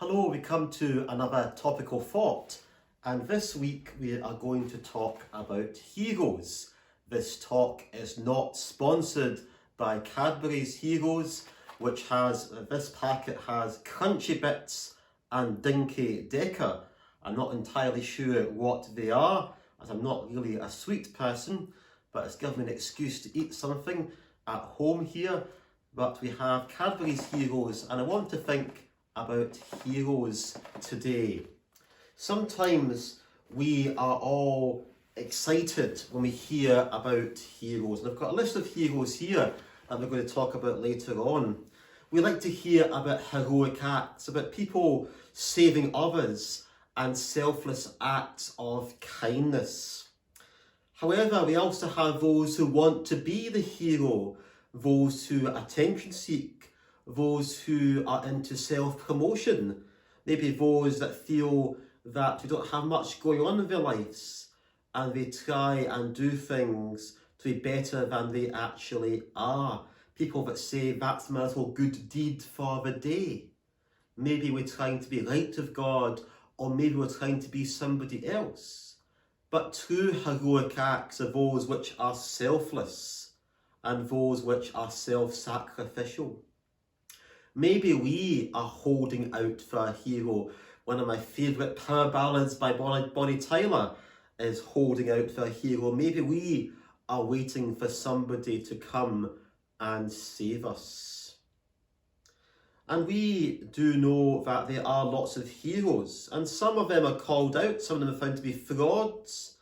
Hello, we come to another topical thought, and this week we are going to talk about heroes. This talk is not sponsored by Cadbury's Heroes, which has, this packet has crunchy bits and dinky decker. I'm not entirely sure what they are, as I'm not really a sweet person, but it's given me an excuse to eat something at home here. But we have Cadbury's Heroes, and I want to think about heroes today. Sometimes we are all excited when we hear about heroes, and I've got a list of heroes here that we're going to talk about later on. We like to hear about heroic acts, about people saving others and selfless acts of kindness. However, we also have those who want to be the hero, those who attention seek, those who are into self-promotion, maybe those that feel that they don't have much going on in their lives and they try and do things to be better than they actually are. People that say that's my little good deed for the day. Maybe we're trying to be right with God, or maybe we're trying to be somebody else. But true heroic acts are those which are selfless and those which are self-sacrificial. Maybe we are holding out for a hero. One of my favourite power ballads by Bonnie Tyler is holding out for a hero. Maybe we are waiting for somebody to come and save us. And we do know that there are lots of heroes, and some of them are called out, some of them are found to be frauds.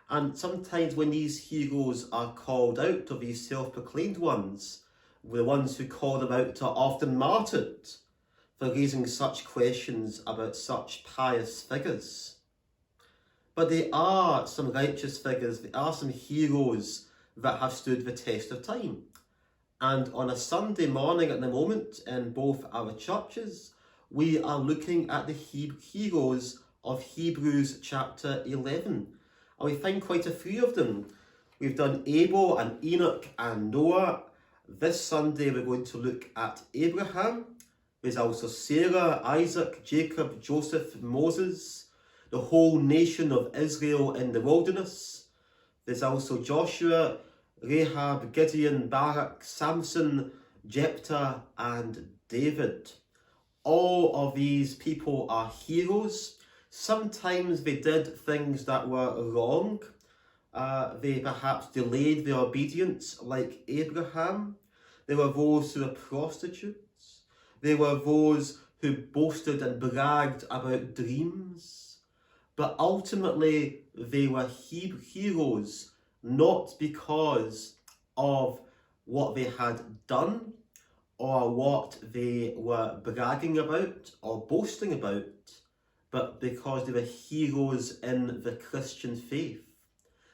And sometimes when these heroes are called out, or these self-proclaimed ones, the ones who call them out are often martyred for raising such questions about such pious figures. But there are some righteous figures, there are some heroes that have stood the test of time. And on a Sunday morning at the moment, in both our churches, we are looking at the heroes of Hebrews chapter 11. And we find quite a few of them. We've done Abel and Enoch and Noah. This Sunday we're going to look at Abraham. There's also Sarah, Isaac, Jacob, Joseph, Moses, the whole nation of Israel in the wilderness. There's also Joshua, Rahab, Gideon, Barak, Samson, Jephthah and David. All of these people are heroes. Sometimes they did things that were wrong. They perhaps delayed their obedience, like Abraham. There were those who were prostitutes. There were those who boasted and bragged about dreams. But ultimately, they were heroes, not because of what they had done or what they were bragging about or boasting about, but because they were heroes in the Christian faith.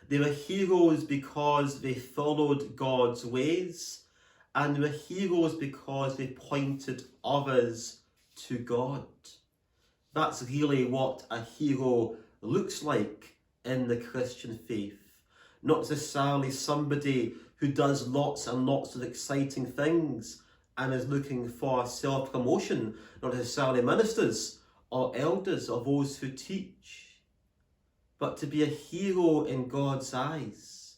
They were heroes because they followed God's ways, and they were heroes because they pointed others to God. That's really what a hero looks like in the Christian faith. Not necessarily somebody who does lots and lots of exciting things and is looking for self-promotion, not necessarily ministers or elders or those who teach. But to be a hero in God's eyes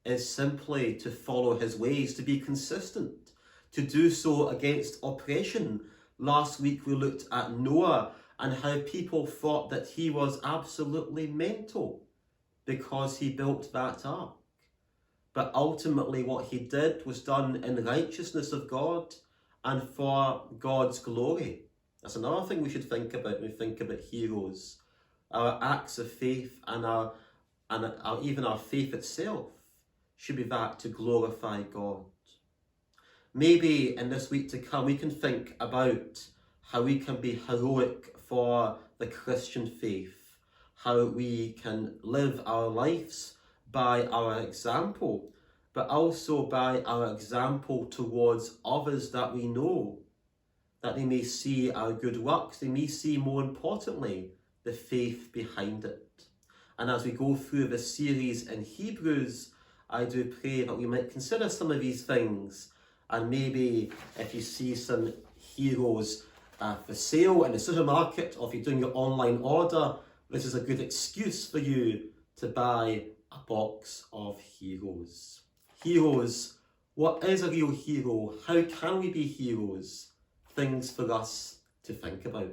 is simply to follow his ways, to be consistent, to do so against oppression. Last week we looked at Noah and how people thought that he was absolutely mental because he built that ark. But ultimately what he did was done in righteousness of God and for God's glory. That's another thing we should think about when we think about heroes. Our acts of faith and even our faith itself should be that to glorify God. Maybe in this week to come we can think about how we can be heroic for the Christian faith, how we can live our lives by our example, but also by our example towards others that we know, that they may see our good works, they may see, more importantly, the faith behind it. And as we go through this series in Hebrews, I do pray that we might consider some of these things, and maybe if you see some heroes for sale in the supermarket, or if you're doing your online order, this is a good excuse for you to buy a box of heroes. Heroes. What is a real hero? How can we be heroes? Things for us to think about.